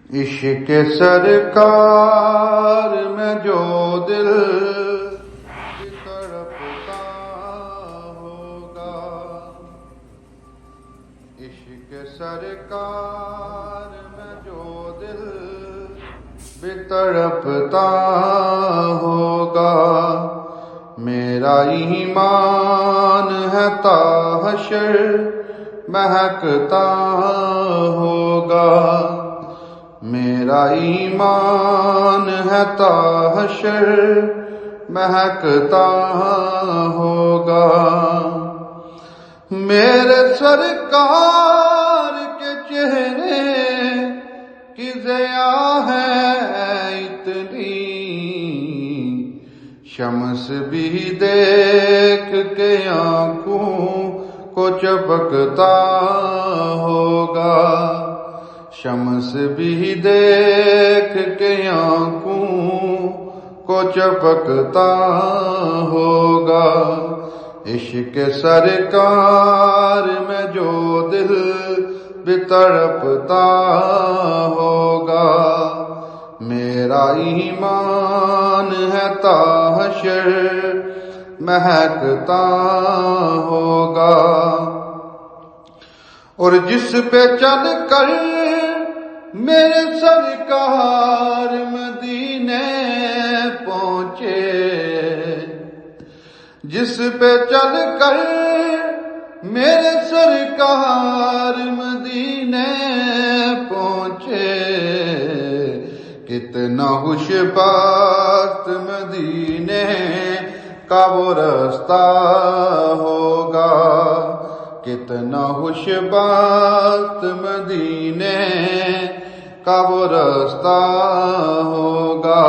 عشق سرکار میں جو دل تڑپتا ہوگا، عشق سرکار میں جو دل بھی تڑپتا ہوگا، میرا ایمان ہے تا حشر مہکتا ہوگا، میرا ایمان ہے تا حشر مہکتا ہوگا، میرے سرکار کے چہرے کی ضیا ہے اتنی، شمس بھی دیکھ کے آنکھوں کو چپکتا ہوگا، شمس بھی دیکھ کے آنکھوں کو چپکتا ہوگا، عشق سرکار میں جو دل بھی تڑپتا ہوگا، میرا ایمان ہے تا حشر مہکتا ہوگا، اور جس پہ چل کر میرے سرکار مدینے پہنچے، جس پہ چل کر میرے سرکار مدینے پہنچے، کتنا خوش بخت مدینے کا وہ رستہ ہوگا، کتنا خوش بخت مدینے کا وہ رستہ ہوگا،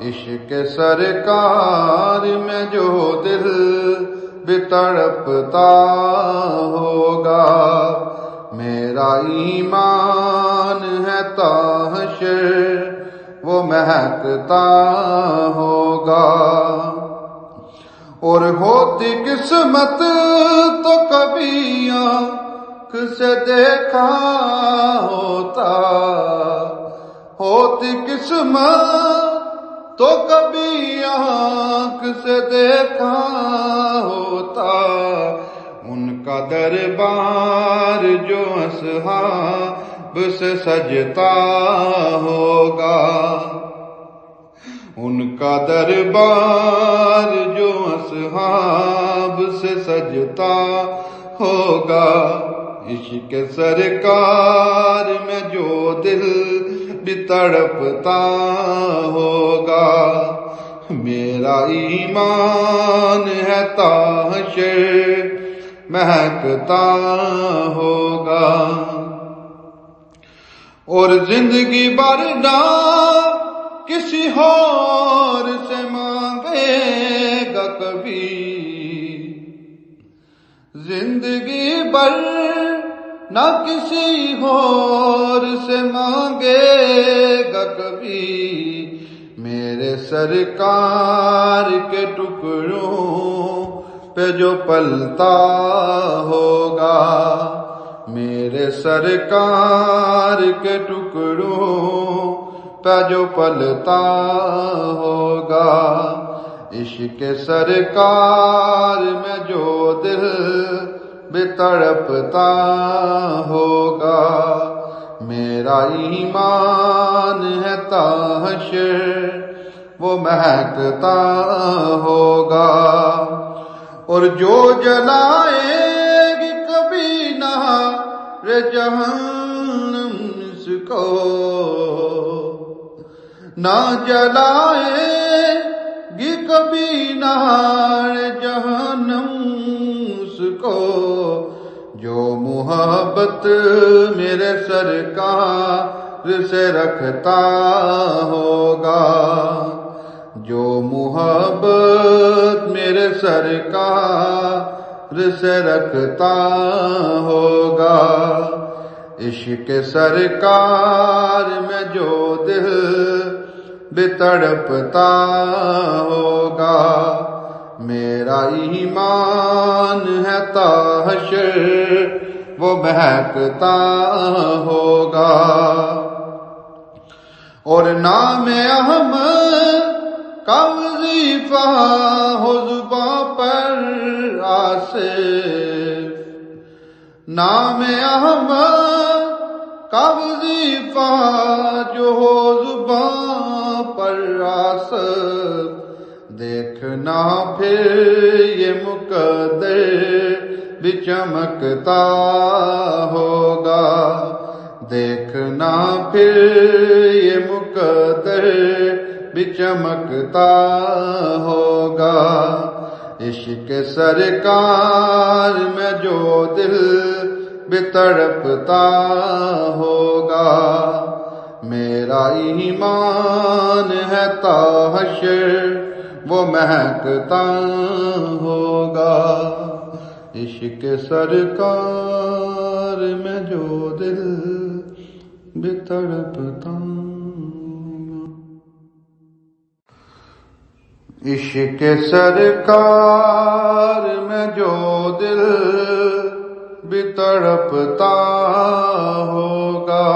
عشق سرکار میں جو دل بھی تڑپتا ہوگا، میرا ایمان ہے تا حشر وہ مہکتا ہوگا، اور ہوتی قسمت تو کبھی آنکھ سے دیکھا ہوتا، ہوتی قسمت تو کبھی آنکھ سے دیکھا ہوتا، ان کا دربار جو اصحاب سے سجتا ہوگا، ان کا دربار جو اصحاب سے سجتا ہوگا، عشق سرکار میں جو دل بھی تڑپتا ہوگا، میرا ایمان ہے تا حشر مہکتا ہوگا، اور زندگی بھر نہ کسی اور سے مانگے گا کبھی، زندگی بھر نہ کسی اور سے مانگے گا کبھی، میرے سرکار کے ٹکڑوں پہ جو پلتا ہوگا، میرے سرکار کے ٹکڑوں پہ جو پلتا ہوگا، عشق سرکار میں جو دل بھی تڑپتا ہوگا، میرا ایمان ہے تا حشر وہ مہکتا ہوگا، اور جو جلائے گی کبھی نار جہنم اس کو، نہ جلائے گی کبھی نار جہنم اس کو، جو محبت میرے سرکار سے رکھتا ہوگا، جو محبت میرے سرکار سے رکھتا ہوگا، عشق سرکار میں جو دل بھی تڑپتا ہوگا، میرا ایمان ہے تا حشر وہ مہکتا ہوگا۔ اور نام احمد کا وظیفہ ہو زباں پر آصف، نام احمد کا وظیفہ جو ہو زباں پر آصف، دیکھنا پھر یہ مقدر بھی چمکتا ہوگا، دیکھنا پھر یہ مقدر بھی چمکتا ہوگا، عشق سرکار میں جو دل بھی تڑپتا ہوگا، میرا ایمان ہے تا حشر وہ مہکتا ہوگا، عشق سرکار میں جو دل بھی تڑپتا ہوگا، عشق سرکار میں جو دل بھی تڑپتا ہوگا،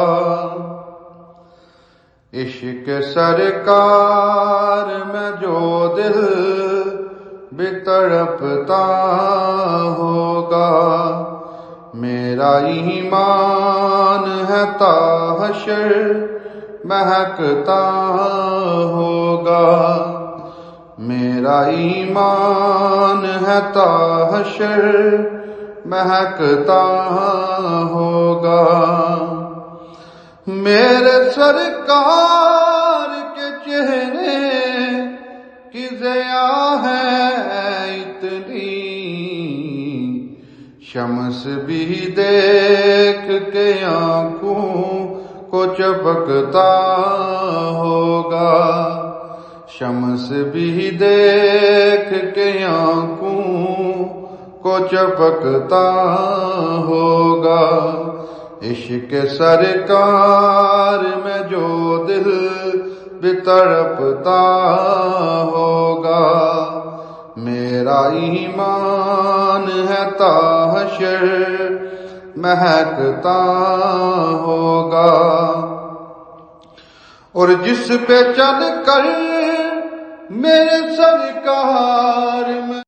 عشق سرکار میں جو دل بھی تڑپتا ہوگا، میرا ایمان ہے تا حشر مہکتا ہوگا، میرا ایمان ہے تا حشر مہکتا ہوگا، میرے سرکار کے چہرے کی ضیا ہے اتنی، شمس بھی دیکھ کے آنکھوں کو چپکتا ہوگا، شمس بھی دیکھ کے آنکھوں کو چپکتا ہوگا، عشق سرکار میں جو دل بھی تڑپتا ہوگا، میرا ایمان ہے تا حشر مہکتا ہوگا، اور جس پہ چل کر میرے سرکار میں